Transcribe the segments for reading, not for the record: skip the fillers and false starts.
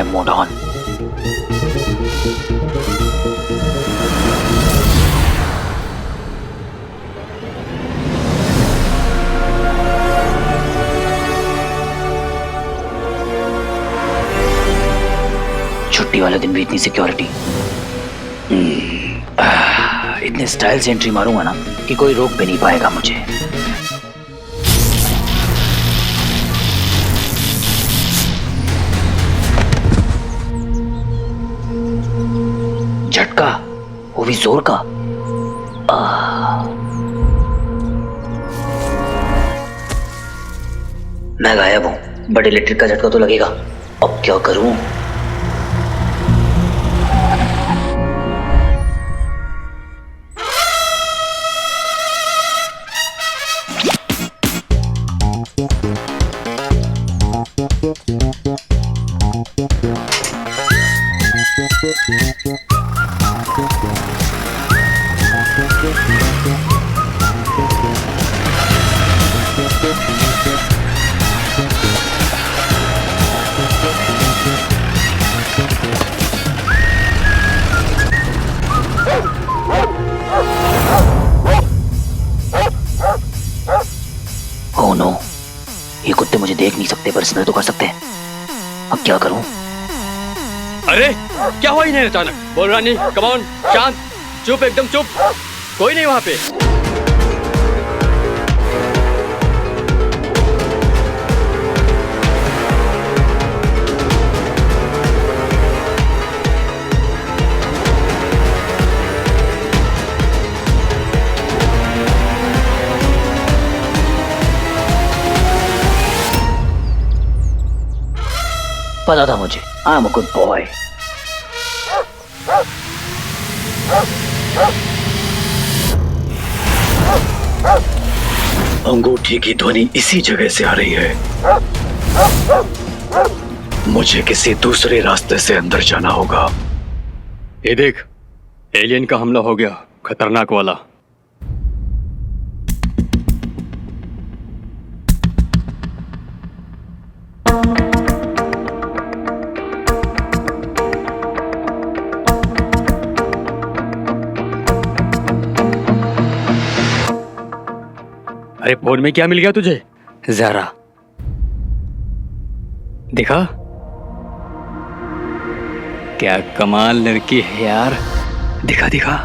है mode on. छुट्टी वाले दिन भी इतनी सिक्योरिटी। इतने स्टाइल से एंट्री मारूंगा ना कि कोई रोक भी नहीं पाएगा मुझे। झटका, वो भी जोर का। मैं गायब हूं, बट इलेक्ट्रिक का झटका तो लगेगा। अब क्या करूं? ओह नो, ये कुत्ते मुझे देख नहीं सकते पर स्मेल तो कर सकते हैं। अब क्या करूं? अरे क्या हुआ इन्हें अचानक? बोल रानी, कम ऑन, शांत, चुप, एकदम चुप, कोई नहीं वहां पे। पता था मुझे, I am a good boy. अंगूठी की ध्वनि इसी जगह से आ रही है। मुझे किसी दूसरे रास्ते से अंदर जाना होगा। ये देख, एलियन का हमला हो गया, खतरनाक वाला। अरे फोन में क्या मिल गया तुझे? जरा दिखा, क्या कमाल लड़की है यार। दिखा दिखा।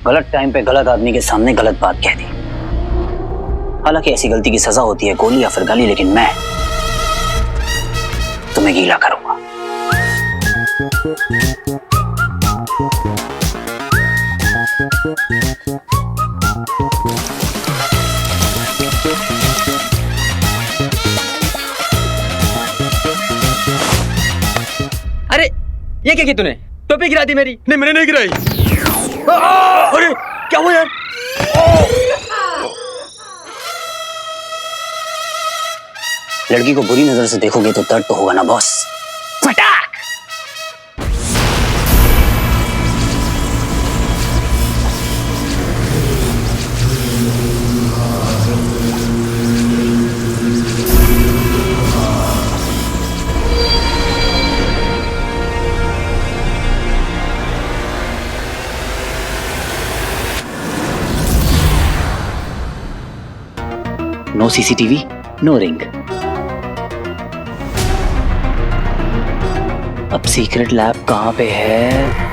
गलत टाइम पे गलत आदमी के सामने गलत बात कह दी। हालांकि ऐसी गलती की सजा होती है गोली या फिर गाली, लेकिन मैं तुम्हें गीला करूंगा। अरे ये क्या किया तूने? टोपी गिरा दी मेरी। नहीं, मैंने नहीं गिराई। अरे क्या हुआ यार? लड़की को बुरी नजर से देखोगे तो दर्द तो होगा ना बॉस। फटाक। No CCTV, no ring. अब सीक्रेट लैब कहां पे है?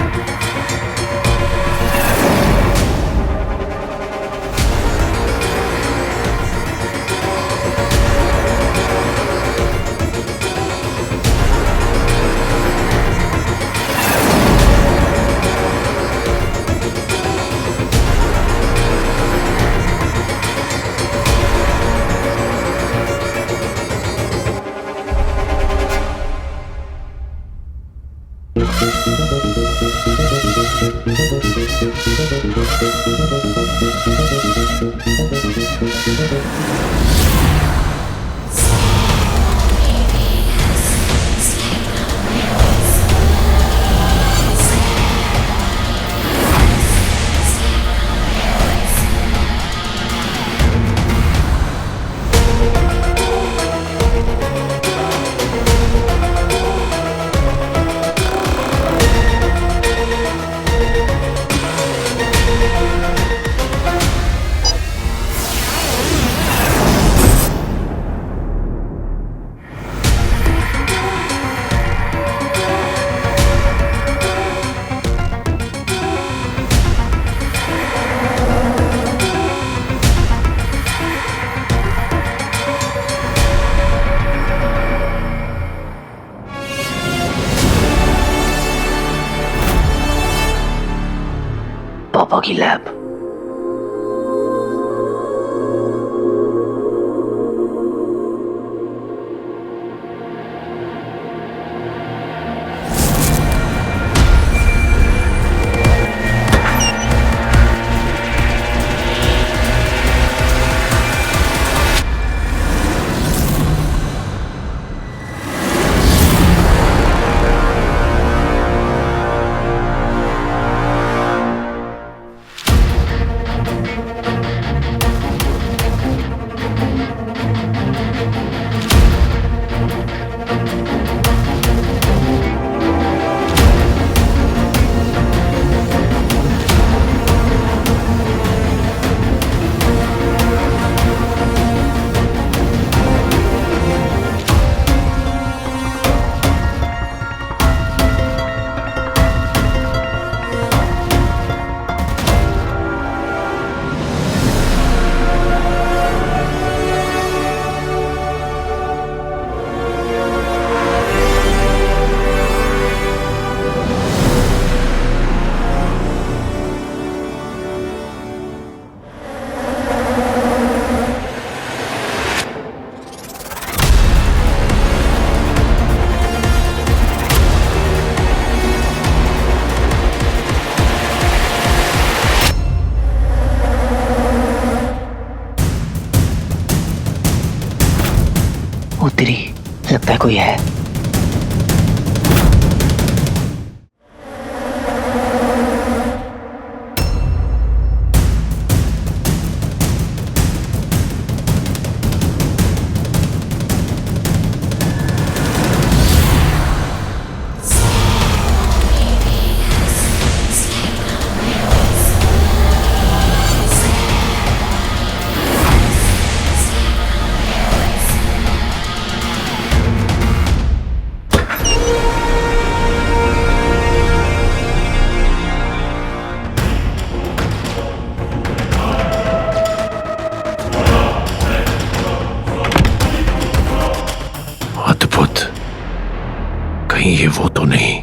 की लैब। वो तेरी लगता है कोई है। अद्भुत, कहीं ये वो तो नहीं।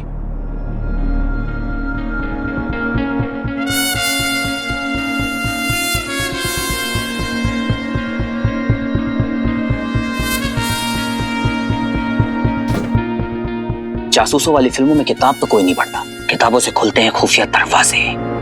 जासूसों वाली फिल्मों में किताब तो कोई नहीं पढ़ता, किताबों से खुलते हैं खुफिया दरवाजे।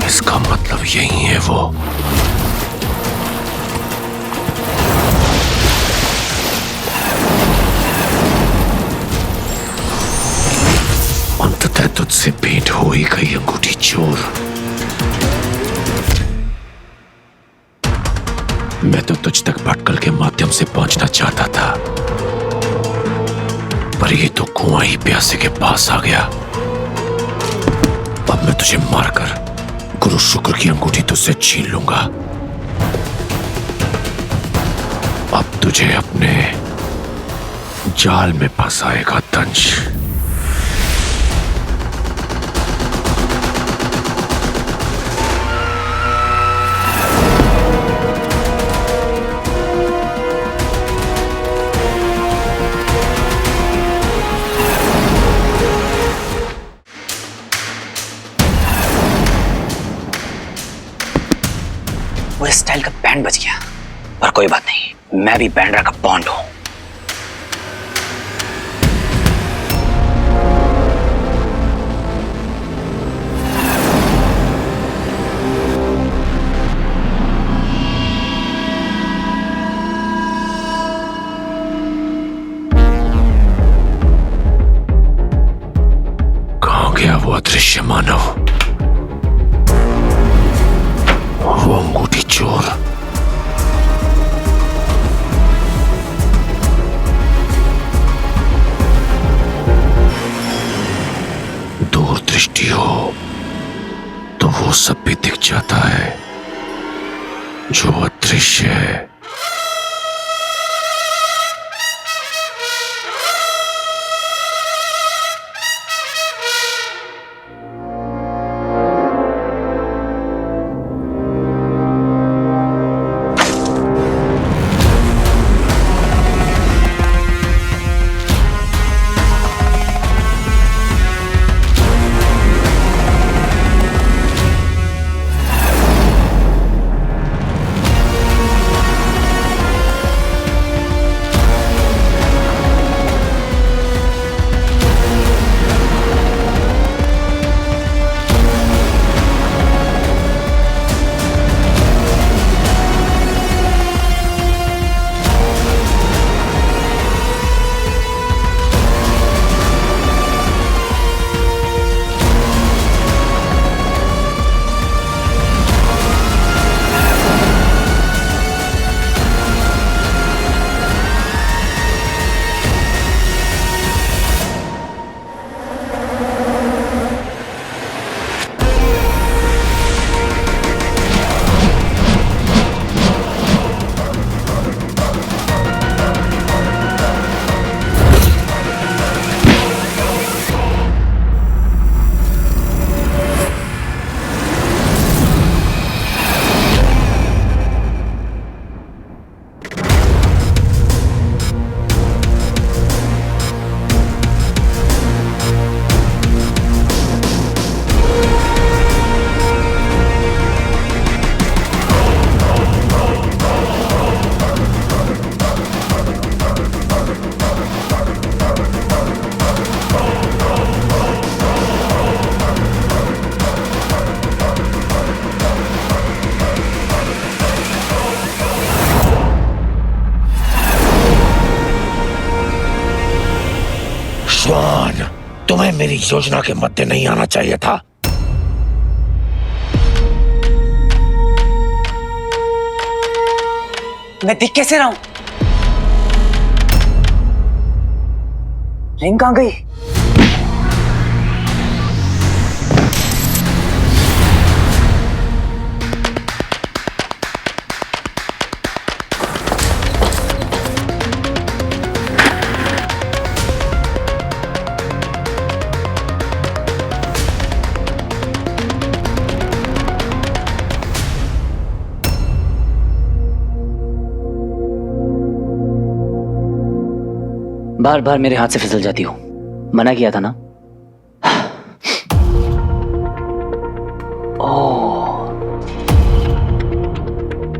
इसका मतलब यही है वो। अंततः तुझसे भेंट हो ही गई अंगूठी चोर। मैं तो तुझ तक भटकल के माध्यम से पहुंचना चाहता था, पर ये तो कुआं ही प्यासे के पास आ गया। अब मैं तुझे मारकर गुरु शुक्र की अंगूठी तुझसे छीन लूंगा। अब तुझे अपने जाल में फंसाएगा दंश। वो इस स्टाइल का बैंड बज गया, पर कोई बात नहीं, मैं भी बैंडरा का बॉन्ड हूं। कहां गया अदृश्य मानव, वो अंगूठी चोर, दूरदृष्टि हो तो वो सब भी दिख जाता है जो अदृश्य है। श्वान, तुम्हें मेरी योजना के मध्य नहीं आना चाहिए था। मैं दिख कैसे रहा हूं? रिंग कहां गई? बार बार मेरे हाथ से फिसल जाती हो, मना किया था ना। ओह,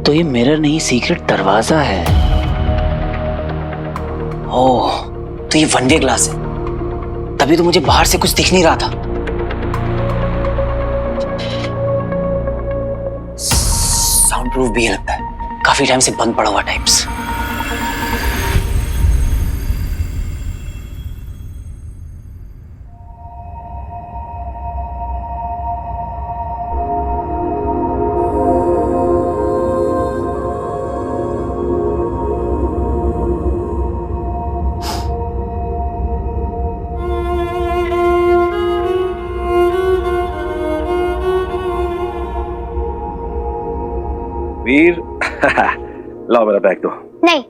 तो ये मिरर नहीं, सीक्रेट दरवाजा है। ओह, तो ये वन वे ग्लास है, तभी तो मुझे बाहर से कुछ दिख नहीं रहा था। साउंड प्रूफ भी है लगता है, काफी टाइम से बंद पड़ा हुआ टाइप्स। वीर लाओ मेरा बैग दो। नहीं,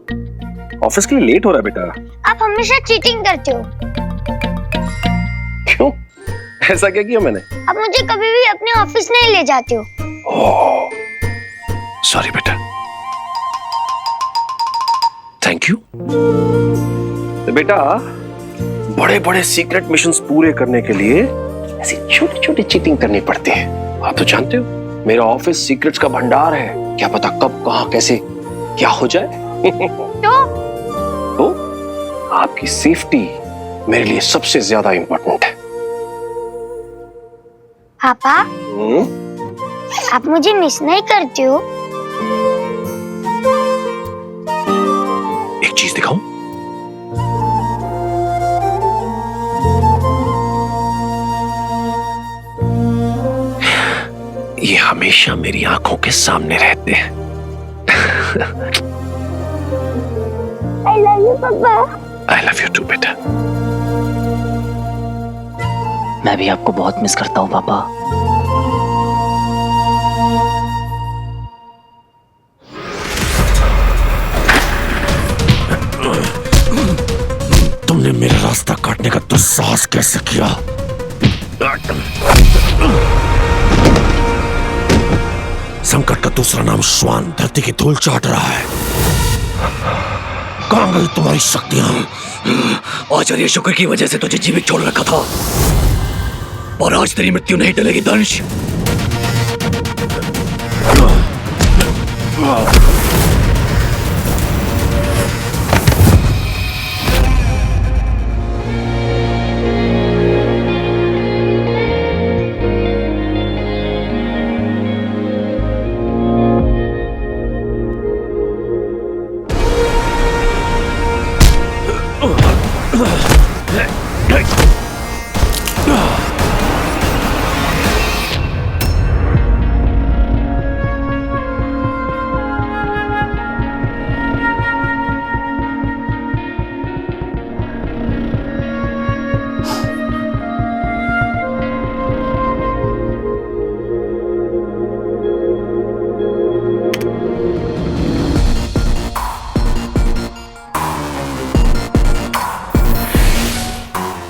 ऑफिस के लिए लेट हो रहा है बेटा। आप हमेशा चीटिंग करते हो। क्यों? ऐसा क्या किया मैंने? आप मुझे कभी भी अपने ऑफिस नहीं ले जाते हो। सॉरी बेटा। Thank you. तो बेटा, बड़े बड़े सीक्रेट मिशंस पूरे करने के लिए ऐसी छोटी छोटी चीटिंग करनी पड़ती है। आप तो जानते हो मेरा ऑफिस सीक्रेट्स का भंडार है, क्या पता कब कहां कैसे क्या हो जाए। तो आपकी सेफ्टी मेरे लिए सबसे ज्यादा इंपॉर्टेंट है। पापा, आप मुझे मिस नहीं करते हो? एक चीज दिखाऊं? मेरी आंखों के सामने रहते हैं। आई लव यू पापा। आई लव यू टू बेटा। मैं भी आपको बहुत मिस करता हूँ पापा। तुमने मेरा रास्ता काटने का दुस्साहस कैसे किया? संकट का दूसरा नाम श्वान धरती की धूल चाट रहा है। कहां गई तुम्हारी शक्तियां? आचार्य शुक्र की वजह से तुझे जीवित छोड़ रखा था, और आज तेरी मृत्यु नहीं टलेगी दंश।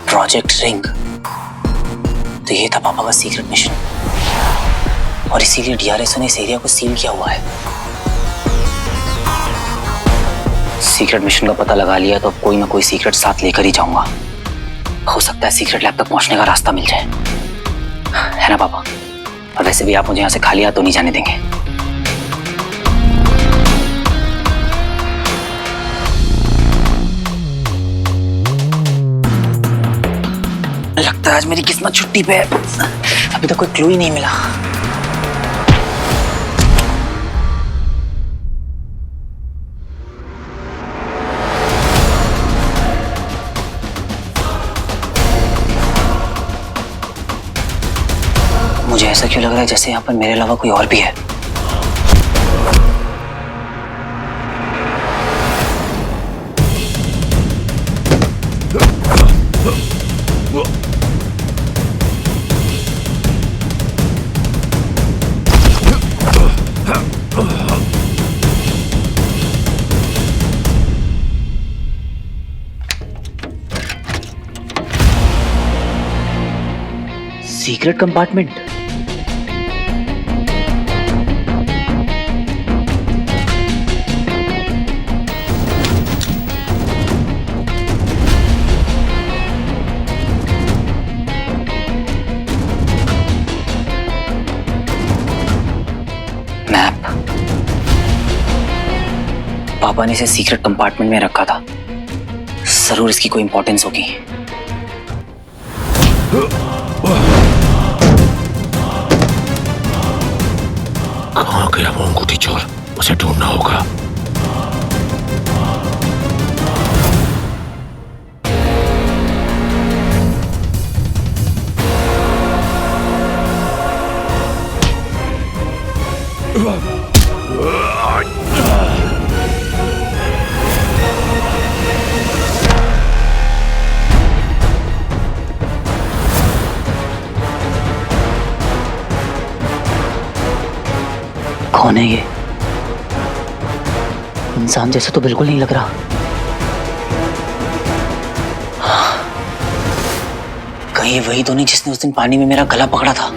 प्रोजेक्ट रिंग, तो ये था पापा का सीक्रेट मिशन, और इसीलिए डीआरएसओ ने इस एरिया को सील किया हुआ है। सीक्रेट मिशन का पता लगा लिया तो अब कोई ना कोई सीक्रेट साथ लेकर ही जाऊंगा। हो सकता है सीक्रेट लैब तक पहुंचने का रास्ता मिल जाए, है ना पापा? और वैसे भी आप मुझे यहाँ से खाली हाथ तो नहीं जाने देंगे। लगता है आज मेरी किस्मत छुट्टी पे है। अभी तक कोई क्लू ही नहीं मिला। मुझे ऐसा क्यों लग रहा है जैसे यहाँ पर मेरे अलावा कोई और भी है। Secret compartment. मैप। पापा ने इसे सीक्रेट कंपार्टमेंट में रखा था, जरूर इसकी कोई इंपॉर्टेंस होगी। कहां गया वो अंगूठी चोर? उसे ढूंढना होगा। कौन है ये? इंसान जैसा तो बिल्कुल नहीं लग रहा। कहीं ये वही तो नहीं जिसने उस दिन पानी में मेरा गला पकड़ा था?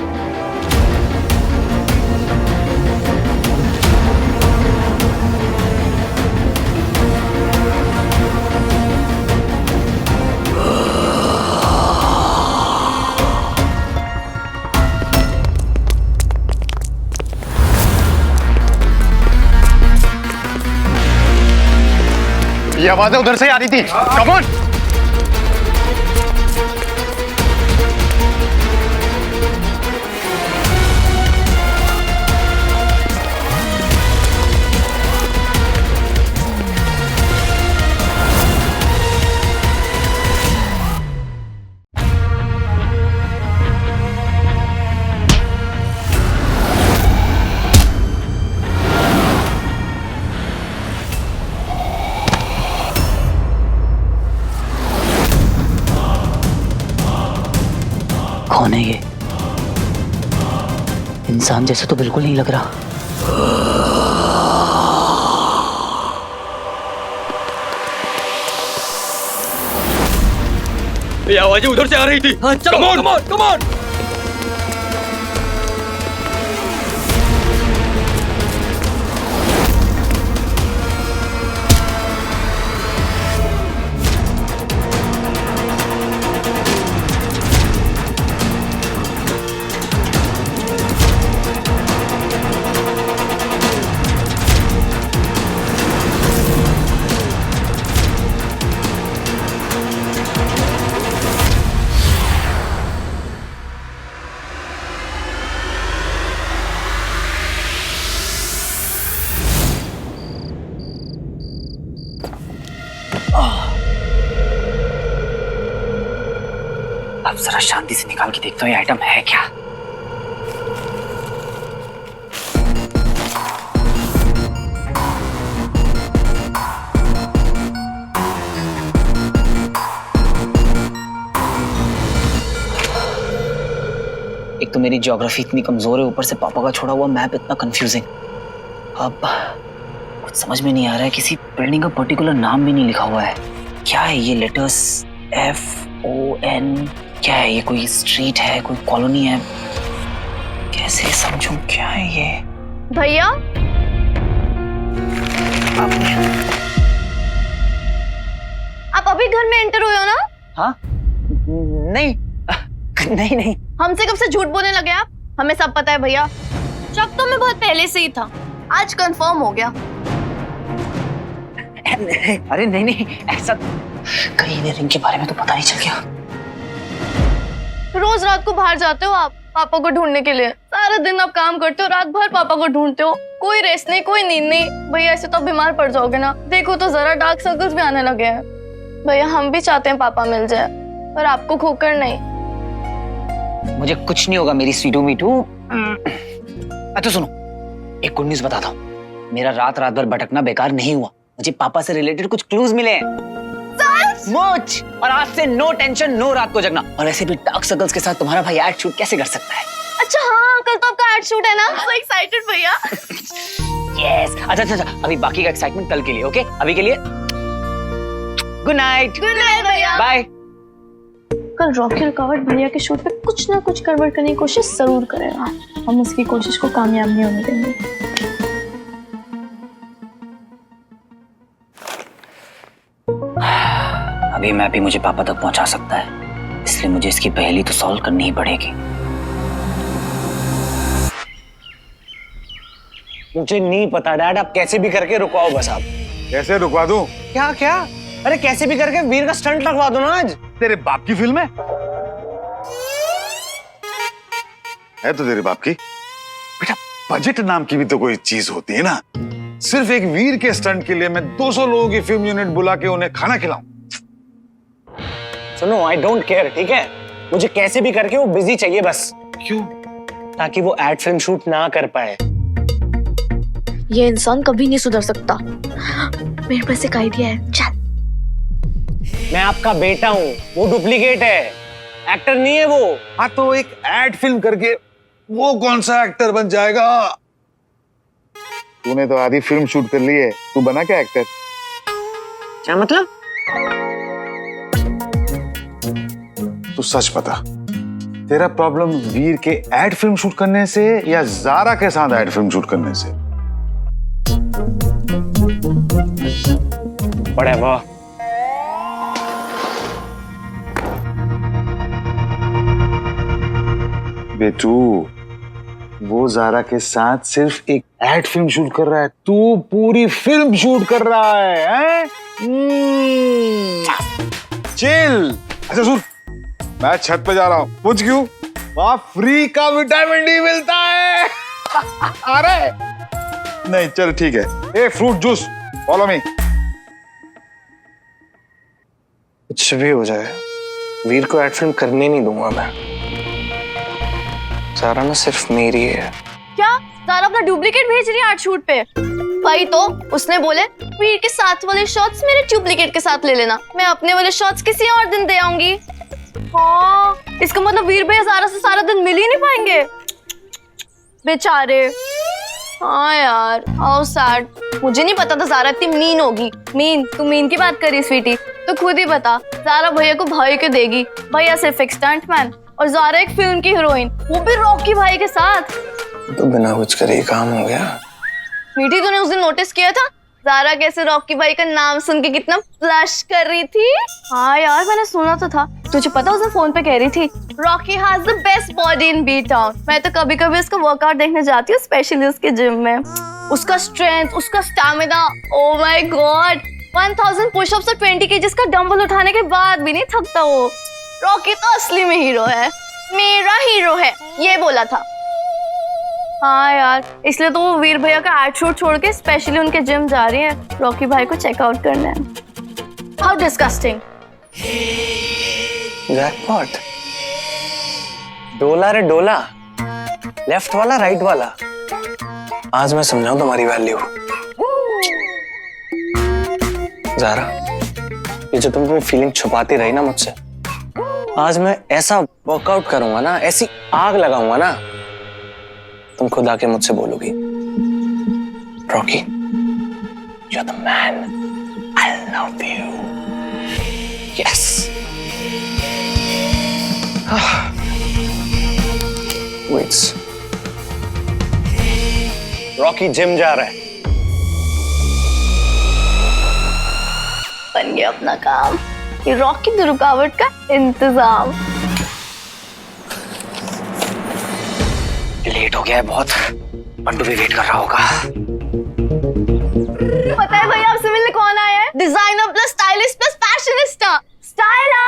ये आवाजें उधर से आ रही थी। Come on. कौन है ये? इंसान जैसे तो बिल्कुल नहीं लग रहा। ये आवाजें उधर से आ रही थी। हाँ, चलो, कम ऑन कम ऑन। अब जरा शांति से निकाल के देखता हूँ ये आइटम है क्या। एक तो मेरी ज्योग्राफी इतनी कमजोर है, ऊपर से पापा का छोड़ा हुआ मैप इतना कंफ्यूजिंग। अब कुछ समझ में नहीं आ रहा है, किसी बिल्डिंग का पर्टिकुलर नाम भी नहीं लिखा हुआ है। क्या है ये लेटर्स? FON? क्या है ये? कोई स्ट्रीट है, कोई कॉलोनी है? कैसे समझूं क्या है ये? भैया आप अभी घर में एंटर हुए हो ना? हाँ? नहीं नहीं नहीं। हमसे कब से झूठ बोलने लगे आप? हमें सब पता है भैया। शक तो मैं बहुत पहले से ही था, आज कंफर्म हो गया। अरे नहीं नहीं, ऐसा कहीं इन्हें रिंग के बारे में तो पता नहीं चल गया। रोज रात को बाहर जाते हो आप पापा को ढूंढने के लिए। सारा दिन आप काम करते हो, रात भर पापा को ढूंढते हो। कोई रेस्ट नहीं, कोई नींद नहीं। भैया ऐसे तो आप बीमार पड़ जाओगे ना। देखो तो जरा डार्क सर्कल्स भी आने लगे हैं। भैया हम भी चाहते हैं पापा मिल जाए, पर आपको खोकर नहीं। मुझे कुछ नहीं होगा मेरी स्वीटू मीठू। अच्छा सुनो, एक गुड न्यूज़ बताता हूँ। मेरा रात भर भटकना बेकार नहीं हुआ। मुझे पापा से रिलेटेड कुछ क्लूज मिले हैं। मुझ और आज से नो टेंशन, नो रात को जगना। और ऐसे भी डार्क सर्कल्स के साथ तुम्हारा भाई एड शूट कैसे कर सकता है? अच्छा हाँ, कल तो आपका एड शूट है ना? सो एक्साइटेड भैया। यस। अच्छा, अभी बाकी का एक्साइटमेंट कल के लिए। ओके, अभी के लिए गुड नाइट। गुड नाइट भैया। बाय। कल रॉकी रुकावट भैया के शूट पे कुछ ना कुछ गड़बड़ करने की कोशिश जरूर करेगा। हम उसकी कोशिश को कामयाब नहीं होने देंगे। अभी मैं भी मुझे पापा तक पहुंचा सकता है, इसलिए मुझे इसकी पहेली तो सॉल्व करनी ही पड़ेगी। मुझे नहीं पता डैड, आप कैसे भी करके रुकवाओ बस। आप कैसे रुकवा दूं? क्या क्या? अरे कैसे भी करके वीर का स्टंट लगवा दो ना आज। तेरे बाप की फिल्म है तो तेरे बाप की। बेटा बजट नाम की भी तो कोई चीज होती है ना। सिर्फ एक वीर के स्टंट के लिए मैं 200 लोगों की फिल्म यूनिट बुला के उन्हें खाना खिलाऊं? सुनो, आई डोंट केयर, ठीक है? मुझे कैसे भी करके वो बिजी चाहिए बस। क्यों? ताकि वो एड फिल्म शूट ना कर पाए। ये इंसान कभी नहीं सुधर सकता। मेरे पास एक आइडिया है, चल। मैं आपका बेटा हूँ, वो डुप्लीकेट है, एक्टर नहीं है वो। हाँ तो एक एड फिल्म करके वो कौन सा एक्टर बन जाएगा? तूने तो आधी फिल्म शूट कर ली है, तू बना क्या एक्टर? क्या मतलब? तू सच बता, तेरा प्रॉब्लम वीर के एड फिल्म शूट करने से या ज़ारा के साथ एड फिल्म शूट करने से? बड़े वाह। बेटू, वो ज़ारा के साथ सिर्फ एक एड फिल्म शूट कर रहा है, तू पूरी फिल्म शूट कर रहा है? चिल। अच्छा सुन, मैं छत पे जा रहा हूँ। पूछ क्यों? वहां फ्री का विटामिन डी मिलता है। अरे नहीं, चल ठीक है। A fruit juice, follow me. कुछ भी हो जाए, वीर को एड फिल्म करने नहीं दूंगा मैं। ज़ारा ना सिर्फ मेरी है। क्या ज़ारा अपना डुप्लीकेट भेज रही है आर्ट शूट पे? भाई तो उसने बोले वीर के साथ वाले शॉट्स मेरे डुप्लीकेट के साथ ले लेना, मैं अपने वाले शॉट्स किसी और दिन दे आऊंगी। हाँ, इसका मतलब वीर भैया ज़ारा से सारा दिन मिल ही नहीं पाएंगे बेचारे। हाँ यार, हाउ सैड। मुझे नहीं पता था ज़ारा इतनी मीन होगी। मीन? तू मीन की बात करी स्वीटी, तो खुद ही बता। ज़ारा भैया को भाई के देगी, भैया सिर्फ एक स्टंटमैन और ज़ारा एक फिल्म की हीरोइन, वो भी रॉकी भाई के साथ। तो बिना कुछ करे ही काम हो गया। स्वीटी, तूने उस दिन नोटिस किया था ज़ारा कैसे रॉकी भाई का नाम सुन के कितना फ्लश कर रही थी? हाँ यार, मैंने सुना तो था। तुझे पता उस दिन फोन पे कह रही थी Rocky has the best body in B town. मैं तो कभी कभी उसका वर्कआउट देखने जाती हूँ, स्पेशली उसके जिम में। उसका स्ट्रेंथ, उसका stamina, oh my God, 1000 pushups और 20 केजीज का डंबल उठाने के बाद भी नहीं थकता वो। रॉकी तो असली में हीरो है, मेरा हीरो है, ये बोला था। हाँ यार, इसलिए तो वो वीर भैया का एड शूट छोड़ के स्पेशली उनके जिम जा रही है रॉकी भाई को चेकआउट करने। How disgusting. जैकपॉट। डोला रे डोला, लेफ्ट वाला राइट वाला। आज मैं समझाऊं तुम्हारी वैल्यू। ज़ारा, ये जो तुम अपनी फीलिंग छुपाती रही ना मुझसे, आज मैं ऐसा वर्कआउट करूंगा ना, ऐसी आग लगाऊंगा ना, तुम खुद आके मुझसे बोलोगी Rocky, you are the man, I love you. Yes. Waits, Rocky gym जा रहा है। बन गया अपना काम, ये रॉकी की रुकावट का इंतजाम। लेट हो गया है बहुत, पंडू भी वेट कर रहा होगा। पता है भैया आपसे मिलने कौन आया है? Designer plus stylist plus fashionista, स्टाइला।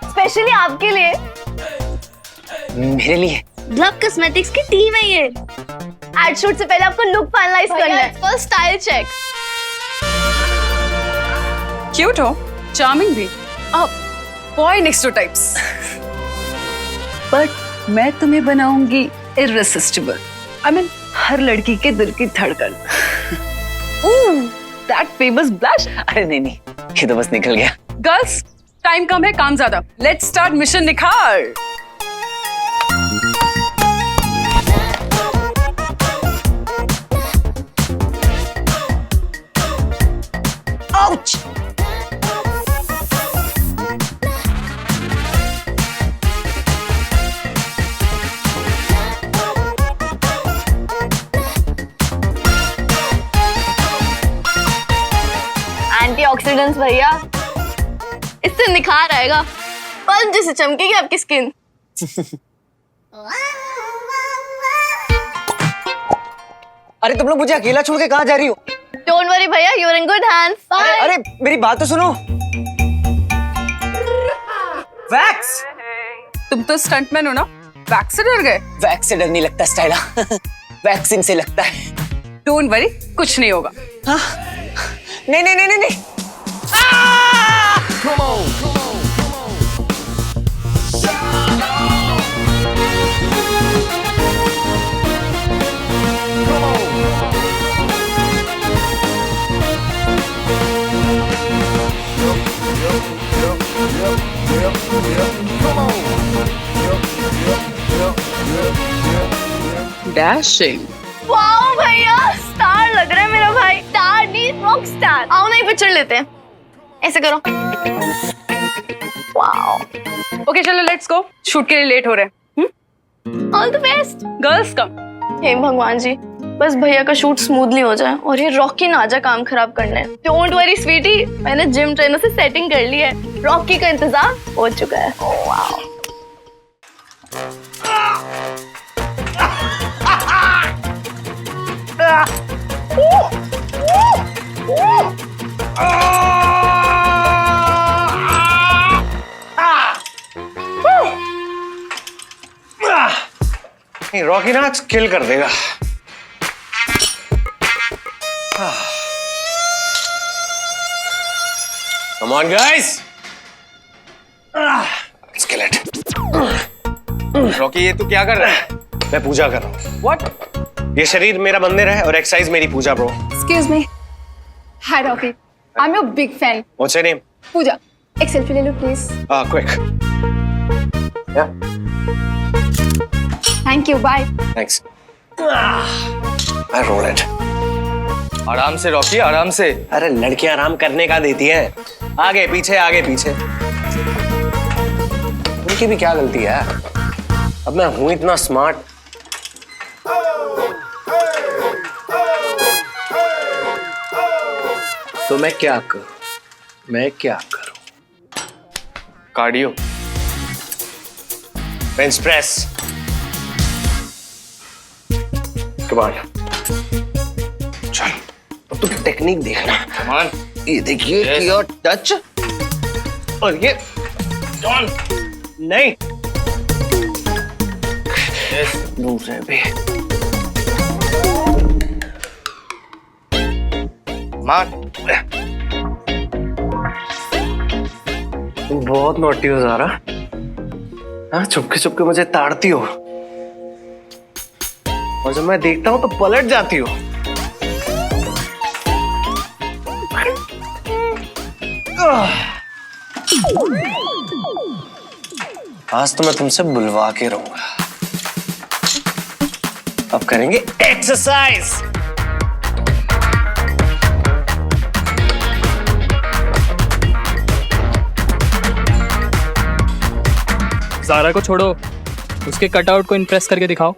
स्पेशली आपके लिए। मेरे लिए? ग्लव कॉस्मेटिक्स की टीम है ये। एड शूट से पहले आपको लुक फाइनलाइज करना है, फर्स्ट स्टाइल चेक। क्यूट हो, चार्मिंग भी, boy next two types. But मैं तुम्हें बनाऊंगी इररेसिस्टिबल। आई मीन हर लड़की के दिल की धड़कन। That famous blush. अरे नहीं नहीं, ये तो बस निकल गया। गर्ल्स, टाइम कम है, काम ज्यादा। लेट्स स्टार्ट मिशन निखार। आउच! एंटीऑक्सीडेंट्स भैया, इससे निखार आएगा, पल जैसे चमकेगी आपकी स्किन। अरे तुम लोग मुझे अकेला छोड़ के कहाँ जा रही हो? डोंट वरी भैया, you are in good hands. Bye. अरे मेरी बात तो सुनो। वैक्स। तुम तो स्टंटमैन हो ना, वैक्स से डर गए? वैक्स से डर नहीं लगता स्टाइला, वैक्सीन से लगता है। डोंट वरी, कुछ नहीं होगा। हाँ? नहीं नहीं नहीं नहीं नहीं। डैशिंग। वाओ भैया, स्टार लग रहा है मेरा भाई। स्टार नहीं, रॉक स्टार। आओ ना, एक पिक्चर लेते हैं। ऐसे करो। वाओ। ओके चलो लेट्स गो, शूट के लिए लेट हो रहे हैं। All the best. Girls come. हे भगवान जी, बस भैया का शूट स्मूथली हो जाए और ये रॉकी ना आ जाए काम खराब करने। डोंट वरी स्वीटी, मैंने जिम ट्रेनर से सेटिंग कर ली है, रॉकी का इंतजाम हो चुका है। Oh wow. रॉकी ना आज किल कर देगा। Come on, guys. रॉकी ये तू क्या कर रहा है? मैं पूजा कर रहा हूँ। What? ये शरीर मेरा मंदिर है और एक्सरसाइज मेरी पूजा bro. Excuse me. Hi Rocky. I'm your big fan. What's your name? पूजा. एक सेल्फी ले लो please. Quick. Yeah. Thank you. Bye. Thanks. I roll it. आराम से रॉकी, आराम से। अरे लड़कियां आराम करने का देती हैं। आगे पीछे आगे पीछे। उनकी भी क्या गलती है? अब मैं हूं इतना स्मार्ट। तो मैं क्या करूं? Cardio, bench press, command. चल अब तुम टेक्निक देखना। कमान। ये देखिए योर टच और ये डॉन नहीं दूसरे पे मान। तुम बहुत नोटी हो ज़ारा। हाँ चुपके चुपके मुझे ताड़ती हो और जब मैं देखता हूं तो पलट जाती हो। आज तो मैं तुमसे बुलवा के रहूंगा। अब करेंगे एक्सरसाइज। ज़ारा को छोड़ो, उसके कटआउट को इम्प्रेस करके दिखाओ।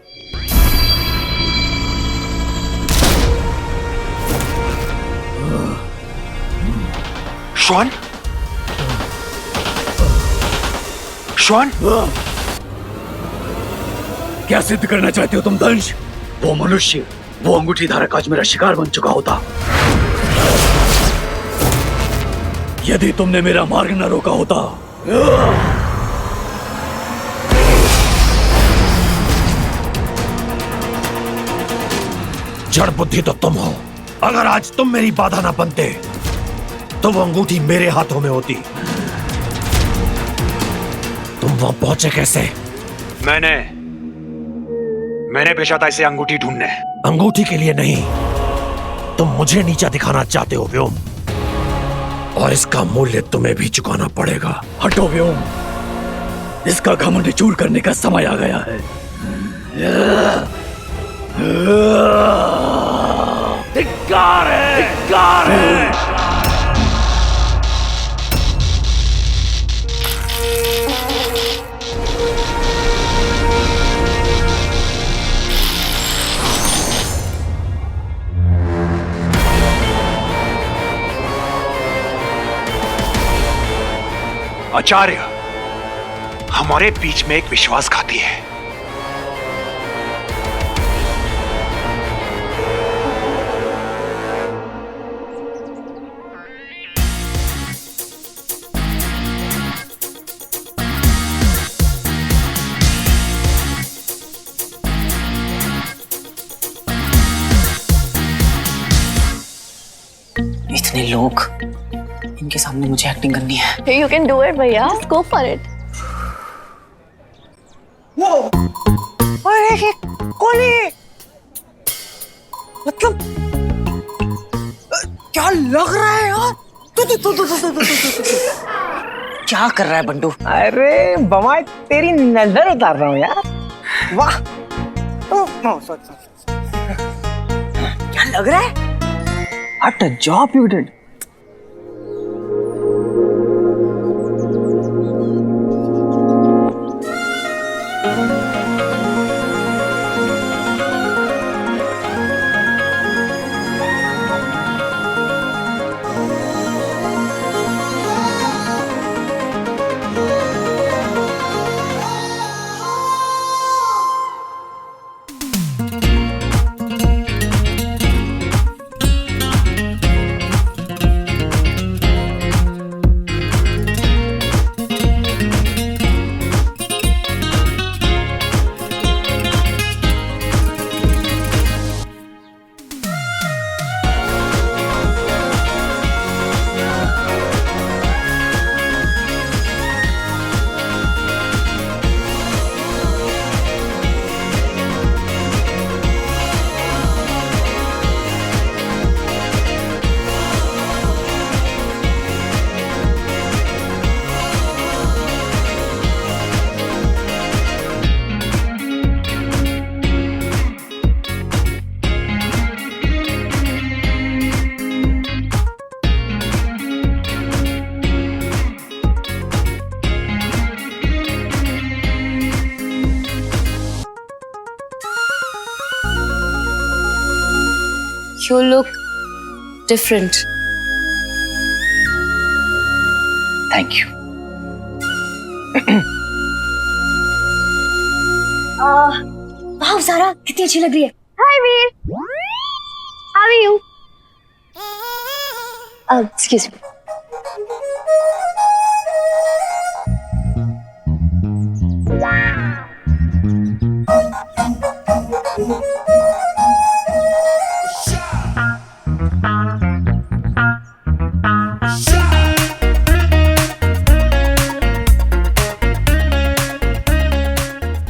श्वान? श्वान? क्या सिद्ध करना चाहते हो तुम दंश? वो मनुष्य, वो अंगूठी धारक आज मेरा शिकार बन चुका होता। यदि तुमने मेरा मार्ग न रोका होता। जड़ बुद्धि तो तुम हो। अगर आज तुम मेरी बाधा ना बनते तो वो अंगूठी मेरे हाथों में होती। तुम वहां पहुंचे कैसे? मैंने भेजा था इसे अंगूठी ढूंढने। अंगूठी के लिए नहीं, तुम मुझे नीचा दिखाना चाहते हो व्योम, और इसका मूल्य तुम्हें भी चुकाना पड़ेगा। हटो व्योम, इसका घमंड चूर करने का समय आ गया है। धिक्कार है, धिक्कार है। आचार्य, हमारे बीच में एक विश्वासघाती है। इतने लोग, इनके सामने मुझे एक्टिंग करनी है। Hey, you can do it, भैया। Just go for it. अरे कौन है? मतलब क्या लग रहा है यार? क्या कर रहा है बंटू? अरे बमाई, तेरी नजर उतार रहा हूँ यार। वाह, क्या लग रहा है? What a job you did. You look different. Thank you. वाह ज़ारा कितनी अच्छी लग रही है। Hi Veer, how are you? Excuse me.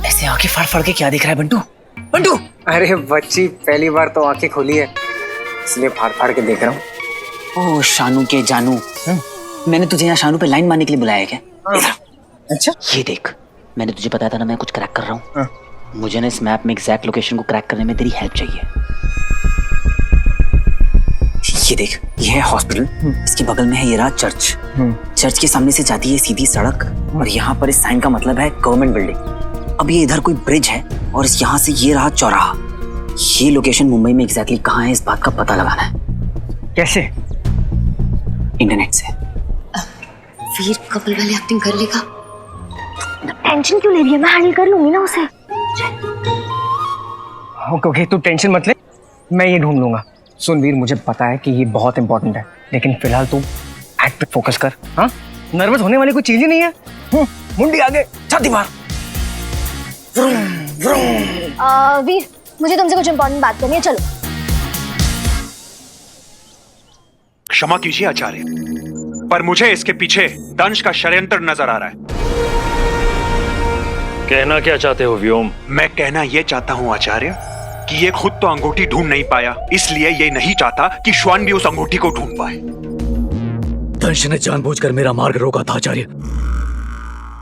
ऐसे आंखें फाड़ फाड़ के क्या दिख रहा है बंटू? बंटू! अरे बच्ची पहली बार तो आंखें खोली है, इसलिए फाड़ फाड़ के देख रहा हूँ। ओ शानू के जानू, मैंने तुझे यहाँ शानू पे लाइन मारने के लिए बुलाया है क्या? अच्छा ये देख, मैंने तुझे बताया था ना मैं कुछ क्रैक कर रहा हूँ। मुझे ना इस मैप में एग्जैक्ट लोकेशन को क्रैक करने में तेरी हेल्प चाहिए। ये देख, ये है हॉस्पिटल, इसके बगल में है ये रहा चर्च। चर्च के सामने से जाती है सीधी सड़क और यहाँ पर इस साइन का मतलब है गवर्नमेंट बिल्डिंग। अब ये इधर कोई ब्रिज है और यहाँ से ये रहा चौराहा। ये लोकेशन मुंबई में एग्जैक्टली कहाँ है इस बात का पता लगाना है। कैसे? इंटरनेट से। वीर कपल वाली एक्टिंग कर लेगा। टेंशन क्यों ले रही है? मैं हैंडल कर लूंगी ना उसे। ओके तू टेंशन मत ले, मैं ये ढूंढ लूंगा। सुन वीर, मुझे पता है कि ये बहुत इंपॉर्टेंट है, लेकिन फिलहाल तू एक्ट पे फोकस कर। हाँ, नर्वस होने वाली कोई चीज ही नहीं है। मुंडी आगे, छाती बाहर। वीर, मुझे तुमसे कुछ इंपॉर्टेंट बात करनी है, चलो। क्षमा कीजिए आचार्य, पर मुझे इसके पीछे दंश का षड्यंत्र नजर आ रहा है। कहना क्या चाहते हो व्योम? मैं कहना यह चाहता हूं आचार्य कि ये खुद तो अंगूठी ढूंढ नहीं पाया, इसलिए ये नहीं चाहता कि श्वान भी उस अंगूठी को ढूंढ पाए। दंश ने जानबूझकर मेरा मार्ग रोका था आचार्य,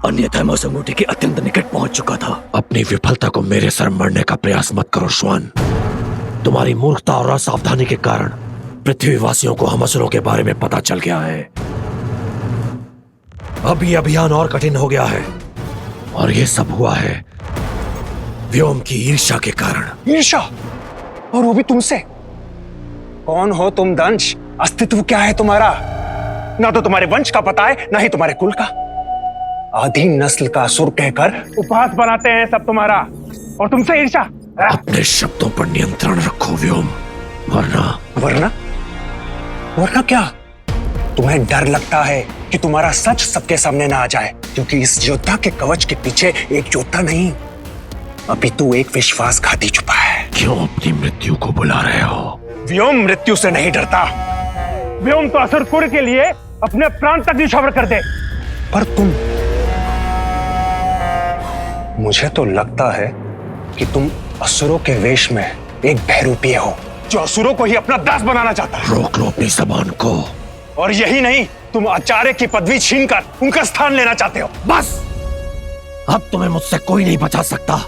अन्यथा मैं उस अंगूठी के अत्यंत निकट पहुंच चुका था। अपनी विफलता को मेरे सर मरने का प्रयास मत करो श्वान। तुम्हारी मूर्खता और असावधानी के कारण पृथ्वीवासियों को हम असुरों के बारे में पता चल गया है। अब ये अभियान और कठिन हो गया है और ये सब हुआ है व्योम की ईर्ष्या के कारण। ईर्ष्या? और वो भी तुमसे? कौन हो तुम दंश? अस्तित्व क्या है तुम्हारा? ना तो तुम्हारे वंश का पता है, ना ही तुम्हारे कुल का। आधी नस्ल का असुर कहकर उपहास बनाते हैं सब तुम्हारा, और तुमसे ईर्ष्या। अपने शब्दों पर नियंत्रण रखो व्योम, वरना वरना क्या? तुम्हें डर लगता है कि तुम्हारा सच सबके सामने ना आ जाए, क्योंकि इस योद्धा के कवच के पीछे एक योद्धा नहीं, अभी तू एक विश्वासघाती छुपा है। क्यों अपनी मृत्यु को बुला रहे हो? व्योम मृत्यु से नहीं डरता। व्योम तो असुर कुल के लिए अपने प्राण तक न्यौछावर कर दे। पर तुम, मुझे तो लगता है कि तुम असुरों के वेश में एक बहरूपीय हो, जो असुरों को ही अपना दास बनाना चाहता है। रोक लो अपनी जबान को। और यही नहीं, तुम आचार्य की पदवी छीनकर उनका स्थान लेना चाहते हो। बस, अब तुम्हें मुझसे कोई नहीं बचा सकता।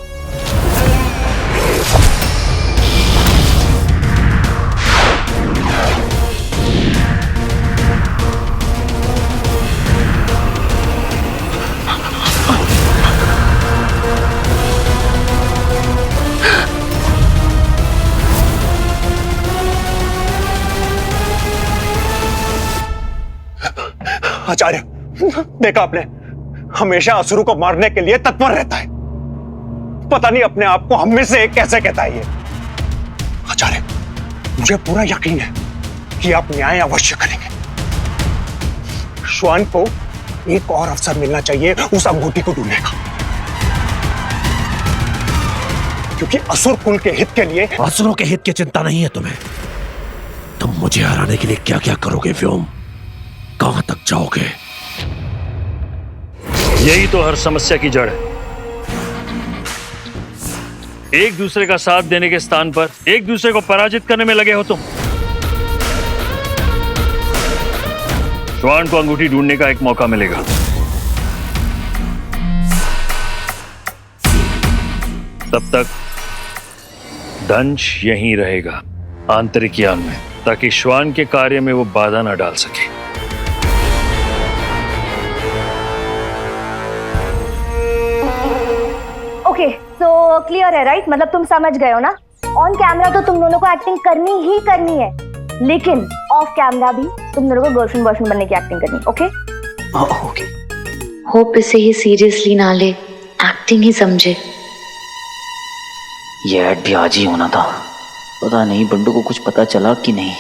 आचार्य, देखा आपने, हमेशा असुरों को मारने के लिए तत्पर रहता है। पता नहीं अपने आप को हम में से कैसे कहता है ये। आचार्य, मुझे पूरा यकीन है कि आप न्याय अवश्य करेंगे। श्वान को एक और अवसर मिलना चाहिए उस अंगूठी को ढूंढने का, क्योंकि असुर कुल के हित के लिए। असुरों के हित की चिंता नहीं है तुम्हें। तुम मुझे हराने के लिए क्या क्या करोगे व्योम? कहां तक जाओगे? यही तो हर समस्या की जड़ है। एक दूसरे का साथ देने के स्थान पर एक दूसरे को पराजित करने में लगे हो तुम। श्वान को अंगूठी ढूंढने का एक मौका मिलेगा। तब तक दंश यहीं रहेगा आंतरिक यान में, ताकि श्वान के कार्य में वो बाधा न डाल सके। ओके, तो क्लियर है राइट? मतलब तुम समझ गए हो ना? ऑन कैमरा तो तुम दोनों को एक्टिंग करनी ही करनी है, लेकिन ऑफ कैमरा भी तुम दोनों को गर्लफ्रेंड बॉयफ्रेंड बनने की एक्टिंग करनी, ओके? ओके। होप इसे ही सीरियसली ना ले, एक्टिंग ही समझे। ये ऐड भी आज ही होना था, पता नहीं बंडू को कुछ पता चला कि नहीं।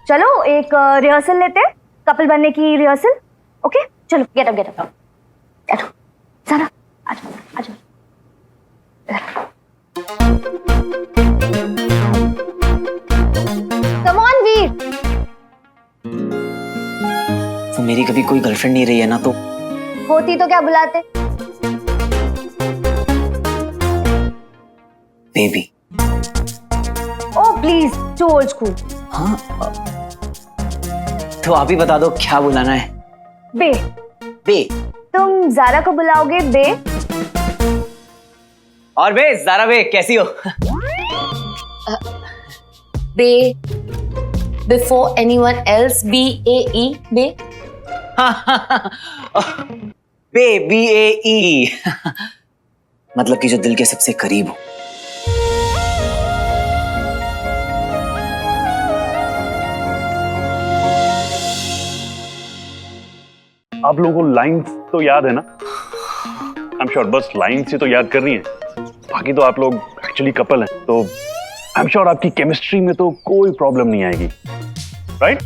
चलो एक रिहर्सल लेते हैं, कपल बनने की रिहर्सल, ओके? चलो गेट अप गेट अप। सारा आ जाओ। कम ऑन वीर। तो मेरी कभी कोई गर्लफ्रेंड नहीं रही है ना, तो होती तो क्या बुलाते? Baby. Oh please, too old school. हाँ, तो आप ही बता दो क्या बुलाना है। बे। बे। तुम जारा को बुलाओगे बे? और बे, जारा बे कैसी हो? बे बिफोर एनीवन एल्स, BAE बे। बे BAE मतलब कि जो दिल के सबसे करीब हो। आप लोगों को लाइंस तो याद है ना? आई एम श्योर बस लाइंस ही तो याद करनी है, बाकी तो आप लोग एक्चुअली कपल हैं, तो आई एम श्योर आपकी केमिस्ट्री में तो कोई प्रॉब्लम नहीं आएगी, राइट?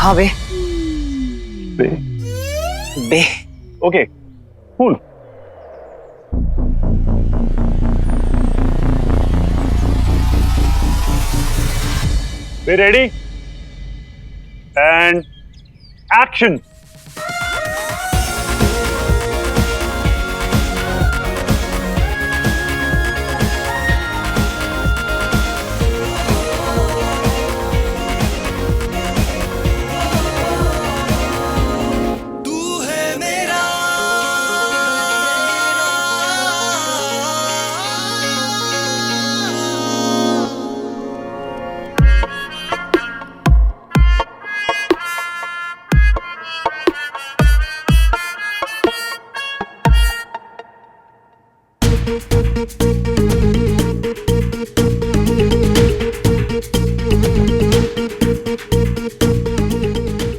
हाँ बे। बे। बे। Okay, cool. Be ready? And action!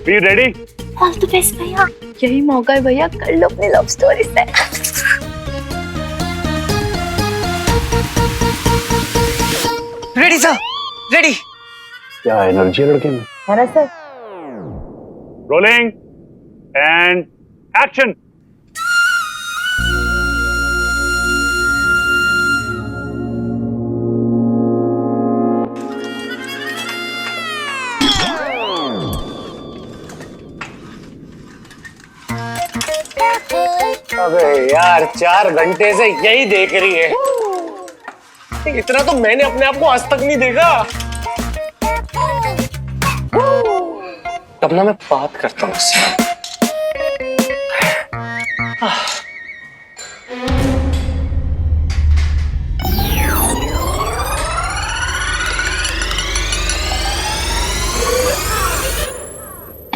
Be ready? All the best भैया। यही मौका है भैया, कर लो अपनी लव स्टोरी से। Ready sir, ready. क्या एनर्जी है लड़के में? है सर। Rolling and action. अबे यार 4 घंटे से यही देख रही है, इतना तो मैंने अपने आप को आज तक नहीं देखा। तब ना मैं बात करता हूँ उससे।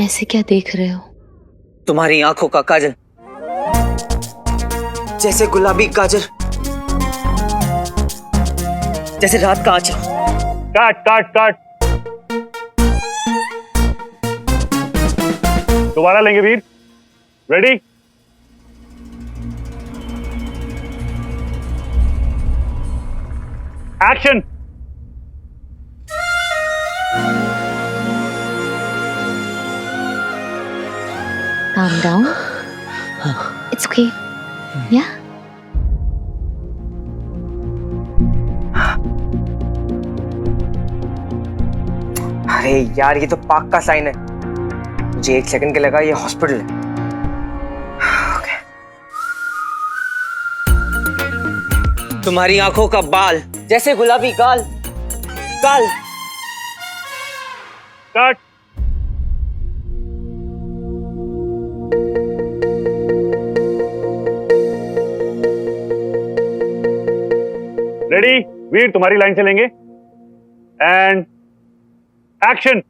ऐसे क्या देख रहे हो? तुम्हारी आंखों का काजल, जैसे गुलाबी काजल, जैसे रात का आंचल। काट काट काट। दोबारा लेंगे Veer. Ready? Action. Calm down. It's okay. Yeah. अरे यार ये तो पाक का साइन है, मुझे 1 सेकंड के लगा ये हॉस्पिटल है। Okay. तुम्हारी आंखों का बाल, जैसे गुलाबी गाल, गाल। कट। रेडी वीर, तुम्हारी लाइन चलेंगे एंड एक्शन।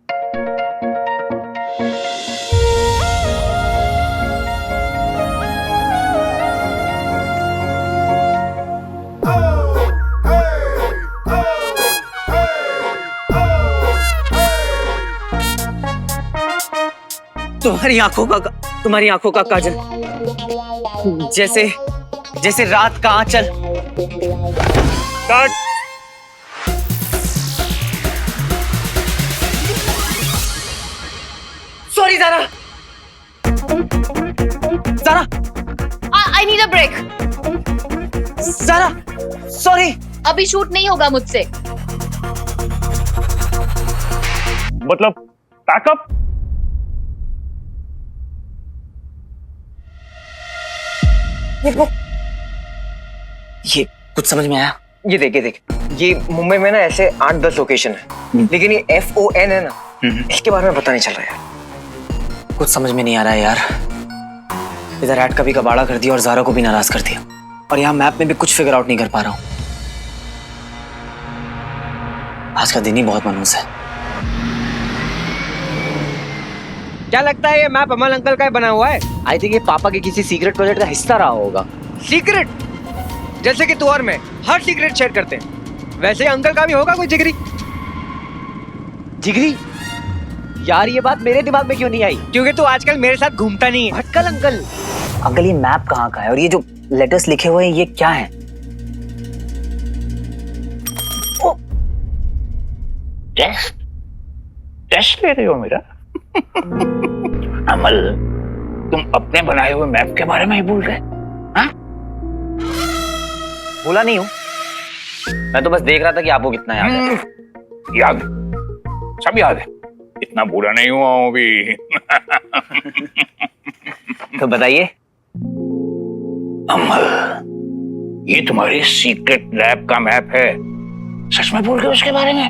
तुम्हारी आंखों का काजल, जैसे जैसे रात का आंचल। Sorry Zara, I need a break. Zara sorry. अभी शूट नहीं होगा मुझसे। मतलब पैकअप? ये कुछ समझ में आया? ये देख, ये मुंबई में ना ऐसे 8-10 लोकेशन है, लेकिन ये FON है ना, इसके बारे में पता नहीं चल रहा है। कुछ समझ में नहीं आ रहा है यार। इधर ऐड का भी कबाड़ा कर दिया और ज़ारा को भी नाराज कर दिया, और यहाँ मैप में भी कुछ फिगर आउट नहीं कर पा रहा हूँ। आज का दिन ही बहुत मनहूस है। क्या लगता है ये मैप अमल अंकल का बना हुआ है? आई थिंक ये पापा के किसी सीक्रेट प्रोजेक्ट का हिस्सा रहा होगा। सीक्रेट? जैसे कि तू और मैं हर सीक्रेट शेयर करते हैं, वैसे ही अंकल का भी होगा कोई जिगरी। यार ये बात मेरे दिमाग में क्यों नहीं आई? क्योंकि तू आजकल मेरे साथ घूमता नहीं है। भटकल अंकल, ये मैप कहाँ का है और ये जो लेटर्स लिखे हुए हैं ये क्या है? टेस्ट ले रहे हो मेरा? अमल, तुम अपने बनाए हुए मैप के बारे में ही भूल गए? हाँ? भूला नहीं हूँ, मैं तो बस देख रहा था कि आपको कितना याद है। याद, सब याद है, इतना बुरा नहीं हुआ हूँ अभी। तो बताइए। अमल, ये तुम्हारी सीक्रेट लैब का मैप है, सच में भूल गए उसके बारे में?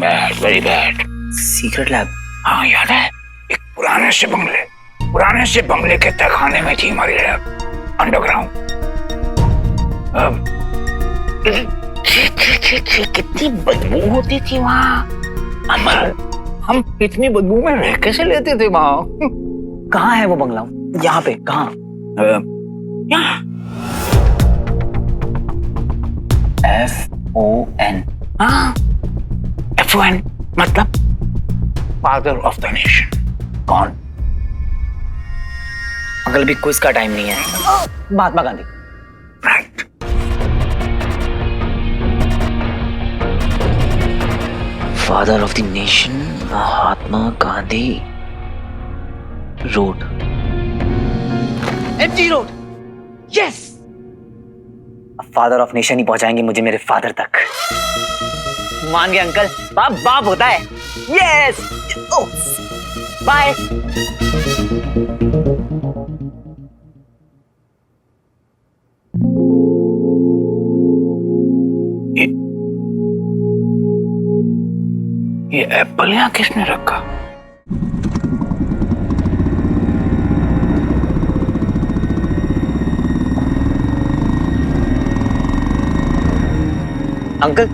Bad, very bad. Secret lab? हाँ याद है, एक पुराने से बंगले के तहखाने में थी हमारी लैब, अंडरग्राउंड। कितनी बदबू होती थी वहाँ। अमल, हम इतनी बदबू में रह कैसे लेते थे वहाँ? कहाँ है वो बंगला? यहाँ पे कहाँ? यहाँ। FON? हाँ, FON मतलब फादर ऑफ द नेशन। कौन? अंकल भी क्विज का टाइम नहीं है। Mahatma Gandhi. Right. Father of the nation, Mahatma Gandhi road. MG road. Yes, father of nation ही पहुंचाएंगे मुझे मेरे फादर तक। मान गए अंकल, बाप बाप होता है। Yes, bye. ये एप्पल यहाँ किसने रखा? अंकल,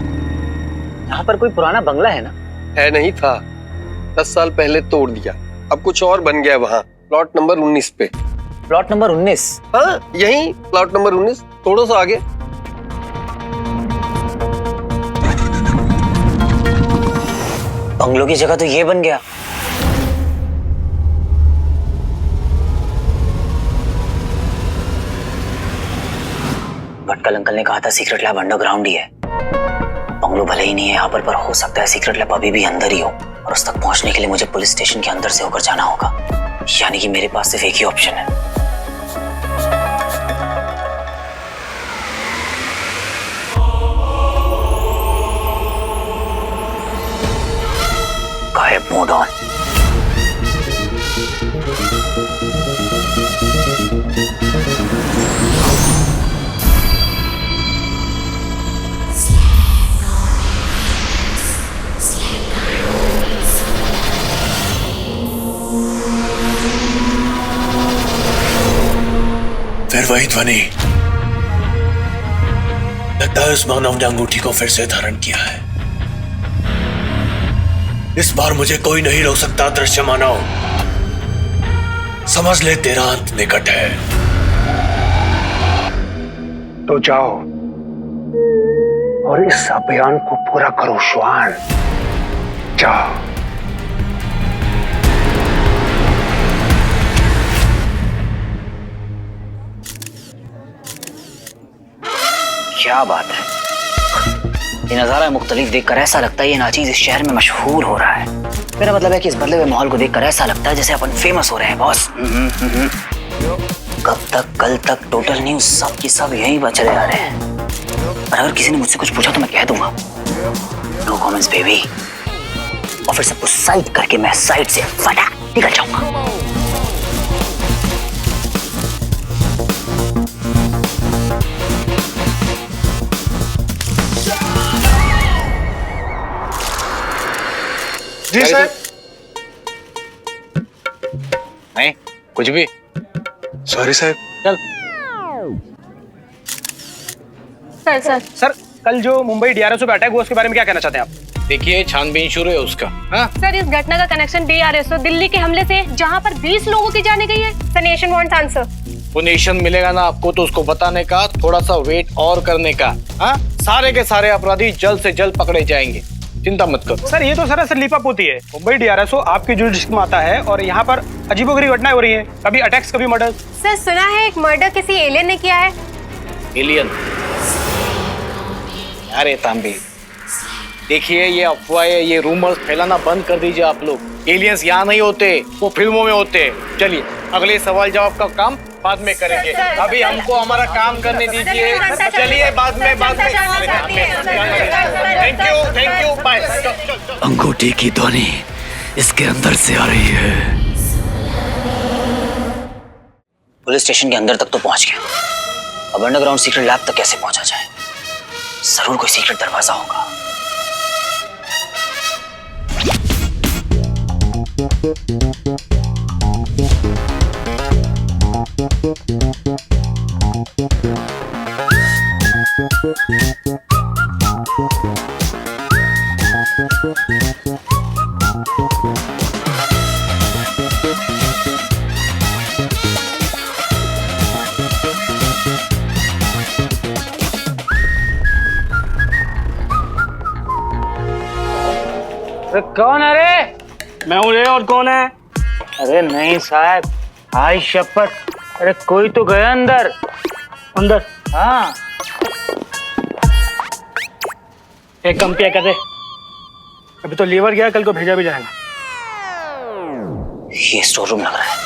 यहाँ पर कोई पुराना बंगला है ना? है नहीं था, 10 साल पहले तोड़ दिया, अब कुछ और बन गया वहाँ, प्लॉट नंबर 19 पे। Plot number 19? हाँ, यही प्लॉट नंबर 19, थोड़ा सा आगे। बंगलों की जगह तो ये बन गया। भटकल अंकल ने कहा था सीक्रेट लैब अंडरग्राउंड ही है। बंगलो भले ही नहीं है यहाँ पर हो सकता है सीक्रेट लैब अभी भी अंदर ही हो, और उस तक पहुंचने के लिए मुझे पुलिस स्टेशन के अंदर से होकर जाना होगा। यानी कि मेरे पास सिर्फ एक ही ऑप्शन है। गायब मोड ऑन। फिर वही ध्वनि। लगता है उस मानव ने अंगूठी को फिर से धारण किया है। इस बार मुझे कोई नहीं रोक सकता। दृश्य मानव, समझ ले तेरा अंत निकट है। तो जाओ और इस अभियान को पूरा करो श्वान, जाओ। क्या बात है, ये नजारा मुख्तलिफ देखकर ऐसा लगता है ये नाचीज इस शहर में मशहूर हो रहा है। मेरा मतलब है कि इस बदले हुए माहौल को देखकर ऐसा लगता है जैसे अपन फेमस हो रहे हैं बॉस। कब तक, कल तक टोटल न्यूज सब की सब यहीं पर चले आ रहे हैं, और अगर किसी ने मुझसे कुछ पूछा तो मैं कह दूंगा नो कमेंट्स बेबी, और फिर सबको साइड करके मैं साइड से फटा निकल जाऊंगा। जी सर। नहीं कुछ भी। सॉरी साहब। चल। सर कल जो मुंबई डीआरएसओ पे अटैक हुआ उसके बारे में क्या कहना चाहते हैं आप? देखिए छानबीन शुरू है उसका। हाँ? सर इस घटना का कनेक्शन डीआरएसओ दिल्ली के हमले से जहां पर 20 लोगों की जाने गई है। The nation wants answer. वो नेशन मिलेगा ना आपको तो उसको बताने का, थोड़ा सा वेट और करने का। हाँ? सारे के सारे अपराधी जल्द से जल्द पकड़े जाएंगे, चिंता मत करो। सर ये तो सरासर लीपअप होती है। मुंबई डीआरएसओ आपकी जुरिडिक्शन में आता है और यहाँ पर अजीबोगरीब घटनाएं हो रही हैं, कभी अटैक्स कभी मर्डर। सर सुना है एक मर्डर किसी एलियन ने किया है। एलियन? अरे तांबे देखिए ये अफवाह है, ये रूमर्स फैलाना बंद कर दीजिए आप लोग। एलियंस यहाँ नहीं होते, वो फिल्मों में होते हैं। चलिए अगले सवाल जवाब का काम बाद में करेंगे, अभी हमको हमारा काम करने दीजिए। चलिए बाद में थैंक यू बाय। अंगूठी की ध्वनि इसके अंदर से आ रही है। पुलिस स्टेशन के अंदर तक तो पहुंच गया, अब अंडरग्राउंड सीक्रेट लैब तक कैसे पहुंचा जाए? जरूर कोई सीक्रेट दरवाजा होगा। कौन है रे? मैं हूँ रे, और कौन है? अरे नहीं साहब, आई शपथ, अरे कोई तो गया अंदर। अंदर? हाँ। एक कम पिया कर दे। अभी तो लीवर गया, कल को भेजा भी जाएगा। ये स्टोर रूम लग रहा है,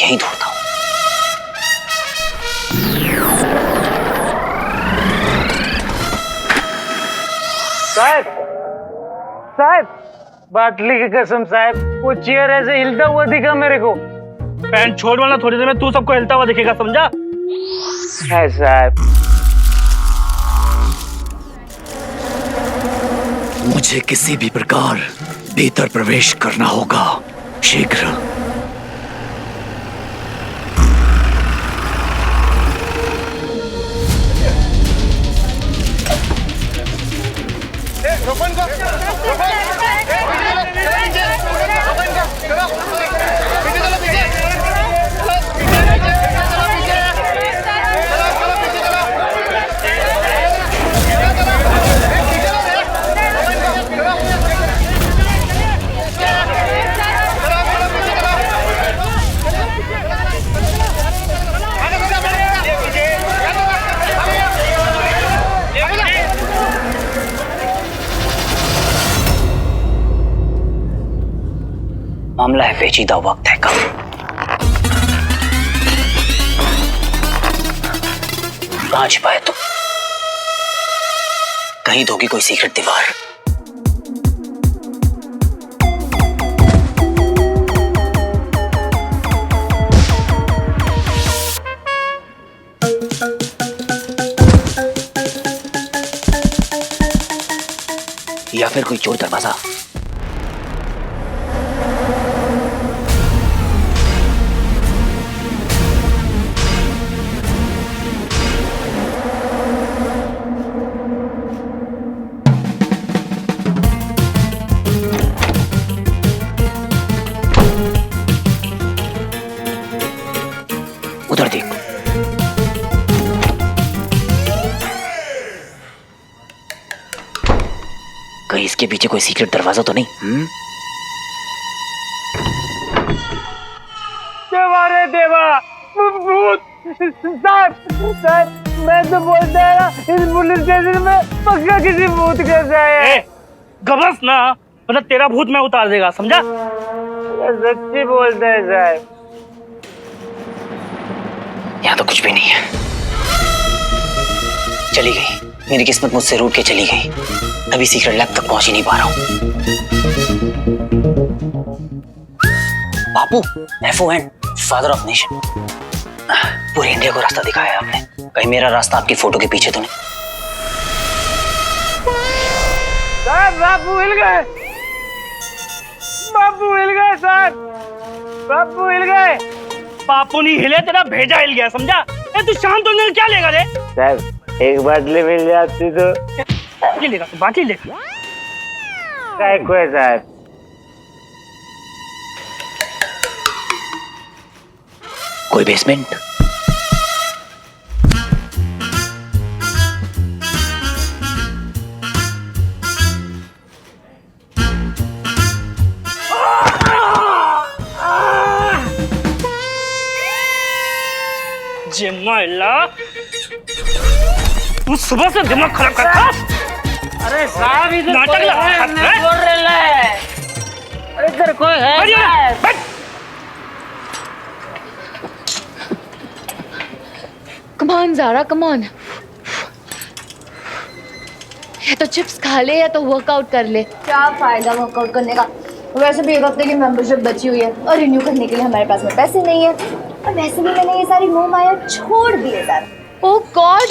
यहीं ढूंढता हूँ। साहब साहब, बाटली की कसम साहब, वो चेयर ऐसे हिलता हुआ दिखा मेरे को। पैंट छोड़ वाला, थोड़ी देर में तू सबको हिलता हुआ दिखेगा, समझा? है साहब। मुझे किसी भी प्रकार भीतर प्रवेश करना होगा, शीघ्र। मामला है पेचीदा, वक्त है कम। कहां छिपाए तुम? कहीं तो होगी कोई सीक्रेट दीवार। या फिर कोई चोर दरवाजा। उधर देख। कहीं इसके पीछे कोई सीक्रेट दरवाजा तो नहीं? देवा रे देवा, भूत। साहब साहब, मैं तो बोलता है ना, इस पुलिस स्टेशन में पक्का किसी भूत का साया है। गबस ना, मतलब तेरा भूत मैं उतार देगा, समझा? सच्ची बोलता है साहब। यहाँ तो कुछ भी नहीं है। चली गई, मेरी किस्मत मुझसे रूठ के चली गई। अभी सीक्रेट लैब तक पहुंच ही नहीं पा रहा हूँ। बापू, FON, फादर ऑफ नेशन, पूरे इंडिया को रास्ता दिखाया आपने। कहीं मेरा रास्ता आपकी फोटो के पीछे तो नहीं? साहब बापू हिल गए, बापू हिल गए साहब, बापू हिल गए। बापू नहीं हिले, तेरा भेजा हिल गया, समझा? ए तू शांत होने क्या लेगा रे? साहब एक बाटली मिल जाती तो ये लेगा, तू बाटली लेगा। काय को है साहब? कोई बेसमेंट? जिम्माइला, तू सुबह से दिमाग खराब करता? अरे साहब इधर नाटक कोई लगा है, मैं बोल रहा है। अरे इधर कोई है साहब। Come on, Zara, come on. या तो चिप्स खा ले या तो वर्कआउट कर ले। क्या फायदा वर्कआउट करने का? वैसे भी 1 हफ्ते की मेंबरशिप बची हुई है और रिन्यू करने के लिए हमारे पास में पैसे नहीं है। और वैसे भी मैंने ये सारी मोह माया छोड़ दी है सर। ओह गॉड,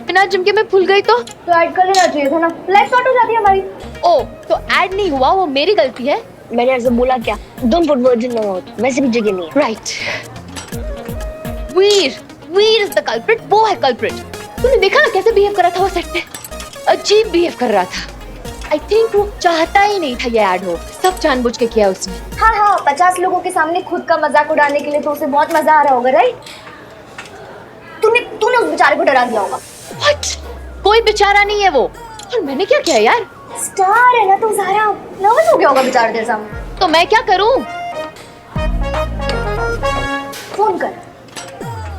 बिना जिम के मैं भूल गई तो ऐड कर लेना चाहिए था ना, लाइफ शॉर्ट हो जाती है हमारी। ओह तो ऐड नहीं हुआ, वो मेरी गलती है। मैंने ऐसे बोला क्या? Don't put words in my mouth. वैसे भी जगह नहीं है। Right. Veer is the culprit, वो है कल्प्रिट। तूने देखा ना कैसे बिहेव कर रहा था वो सेट पे? अजीब बिहेव कर रहा था। आई थिंक वो चाहता ही नहीं था ये ऐड हो, सब जानबूझ के किया उसने। हाँ 50 लोगों के सामने खुद का मजाक उड़ाने के लिए तो उसे बहुत मजा आ रहा होगा, राइट? तूने उस बेचारे को डरा दिया होगा। व्हाट? कोई बेचारा नहीं है वो। और मैंने क्या किया यार? स्टार है ना तो ज़ारा नर्वस हो गया होगा बेचारे तेरे सामने। तो मैं क्या करूं? फोन कर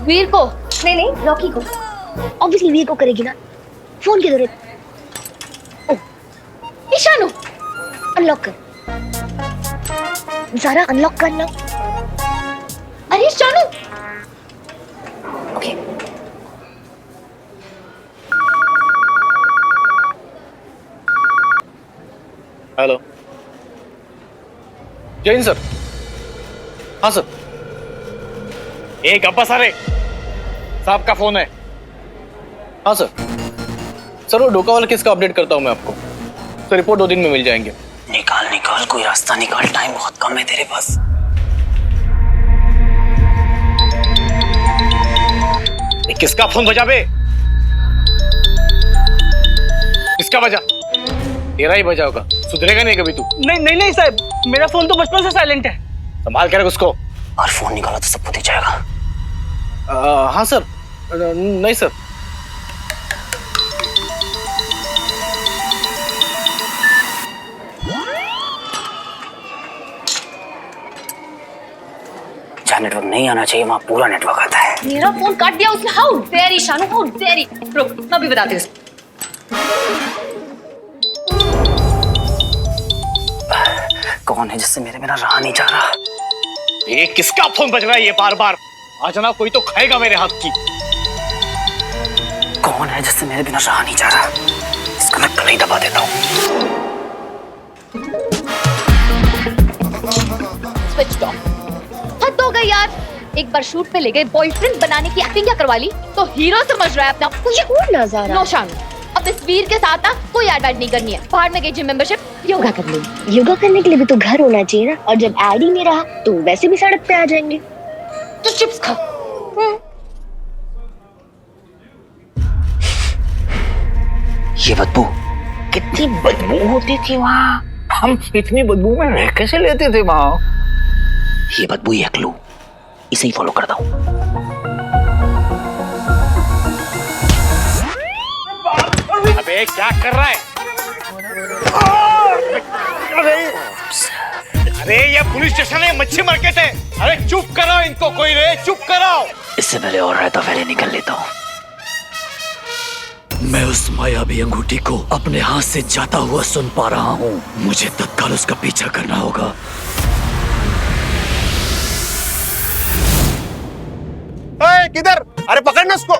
वीर को। नहीं रॉकी को। ऑब्वियसली वीर को करेगी ना, फोन की जरूरत। ईशानु अनलॉक कर, ज़ारा अनलॉक कर लो। अरे Ishanu. Okay hello, Jain sir. हाँ सर। एक अब्बा सारे साहब का फोन है। हाँ सर। सर वो डोका वाला केस का अपडेट करता हूँ मैं आपको। सर रिपोर्ट 2 दिन में मिल जाएंगे। निकाल कोई रास्ता निकाल, टाइम बहुत कम है तेरे पास। किसका फोन बजा बे? किसका बजा? तेरा ही बजा होगा, सुधरेगा नहीं कभी तू। नहीं साहब, मेरा फोन तो बचपन से साइलेंट है। संभाल के रख उसको। और फोन निकाला तो सब कुछ दिख जाएगा। हाँ सर। नहीं सर। जहाँ नेटवर्क नहीं आना चाहिए वहाँ पूरा नेटवर्क आता है। मेरा फोन काट दिया उसने। How dare Ishanu, how dare. रुक मैं भी बताती हूँ। कौन है जिससे मेरे बिना रहा नहीं जा रहा? ये किसका फोन बज रहा है ये बार बार? आज ना कोई तो खाएगा मेरे हाथ की। कौन है जिससे मेरे बिना रहा नहीं जा रहा? इसको मैं कल ही दबा देता हूँ। Switch off. हद हो गई यार। एक बार शूट पे ले गए, बॉयफ्रेंड बनाने की एक्टिंग क्या करवा ली? तो हीरो समझ रहा है अपना। छोड़ ना ज़ारा। नो शानू, अब इस वीर के साथ ना कोई ऐड नहीं करनी है। बाहर में गई जिम मेंबरशिप, योगा कर लेंगे। योगा करने के लिए भी तो घर होना चाहिए ना, और जब ऐड ही नहीं रहा तो वैसे भी सड़क पे आ जाएंगे। तो चिप्स खा। ये बदबू, कितनी बदबू होती थी वहाँ। हम इतनी बदबू में रह कैसे लेते थे वहाँ? ये बदबू ही है क्लू, इसे ही फॉलो करता हूँ। अबे क्या कर रहा है? अरे ये पुलिस स्टेशन है, मच्छी मार्केट है। अरे चुप कराओ इनको, कोई रे चुप कराओ। इससे पहले और रहता पहले निकल लेता हूँ। मैं उस मायावी अंगूठी को अपने हाथ से जाता हुआ सुन पा रहा हूँ। मुझे तत्काल उसका पीछा करना होगा। किधर? अरे पकड़ना उसको।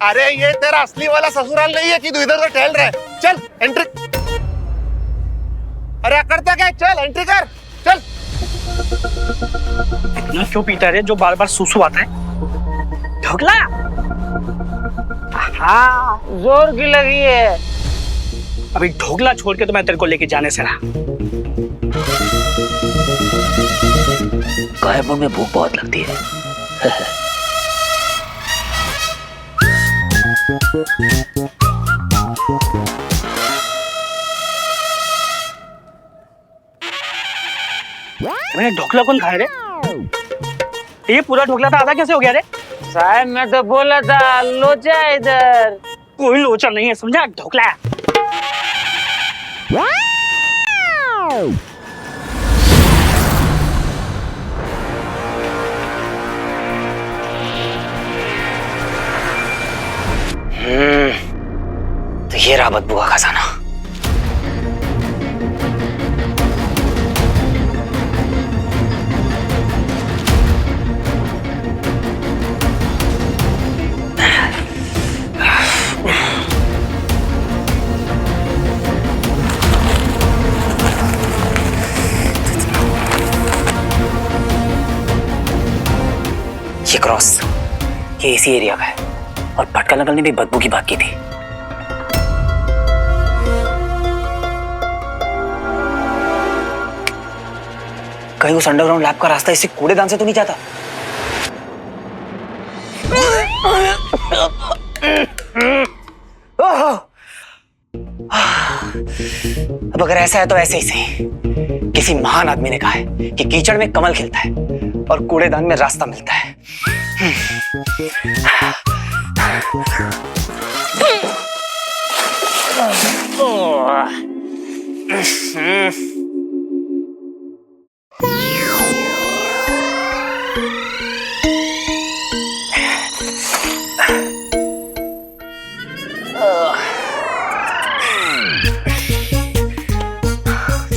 अरे ये तेरा असली वाला ससुराल नहीं है कि तू इधर उधर टहल रहा है। चल एंट्री। अरे अकड़ता क्या? चल एंट्री कर। चल। इतना क्यों पीता है जो बार बार सुसु आता है? ढोकला। हाँ जोर की लगी है। अभी ढोकला छोड़ के तो मैं तेरे को लेके जाने से रहा। गायब में भूख बहुत लगती है। मैंने ढोकला कौन खाया रे? ये पूरा ढोकला था, आधा कैसे हो गया रे? साहब मैं तो बोला था लोचा इधर। कोई लोचा नहीं है समझा, ढोकला है। तो ये रहा बदबू का खजाना। ये क्रॉस ये इसी एरिया का है और भटकल अंकल ने भी बदबू की बात की थी। कहीं उस अंडरग्राउंड लैब का रास्ता इसी कूड़ेदान से तो नहीं जाता? अब अगर ऐसा है तो ऐसे ही सही। किसी महान आदमी ने कहा है कि कीचड़ में कमल खिलता है और कूड़ेदान में रास्ता मिलता है।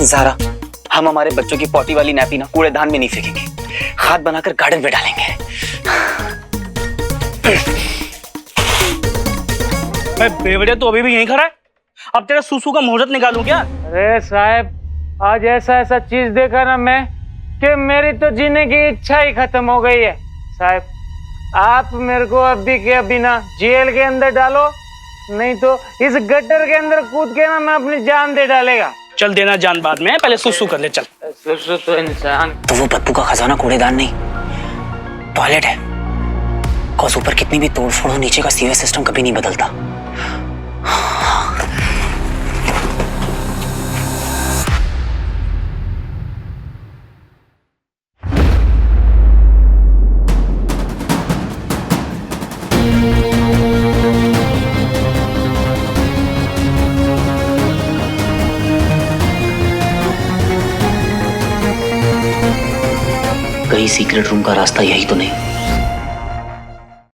ज़ारा, हम हमारे बच्चों की पॉटी वाली नैपी ना कूड़ेदान में नहीं फेंकेंगे, खाद बनाकर गार्डन में डालेंगे। बेवड़े तो अभी भी यहीं खड़ा है। अब तेरा सूसू का मुहूर्त निकालूं क्या? अरे साहब आज ऐसा ऐसा चीज देखा ना मैं कि मेरी तो जीने की इच्छा ही खत्म हो गई है। साहब आप मेरे को अभी के अभी ना जेल के अंदर डालो, नहीं तो इस गटर के अंदर कूद के ना मैं अपनी जान दे डालेगा। चल देना जान बाद में, पहले सुसु कर ले। चल सुसु तो इंसान। तो वो बदबू का खजाना कूड़ेदान नहीं टॉयलेट है। कॉज ऊपर कितनी भी तोड़फोड़ हो नीचे का सीवेज सिस्टम कभी नहीं बदलता। कहीं सीक्रेट रूम का रास्ता यही तो नहीं?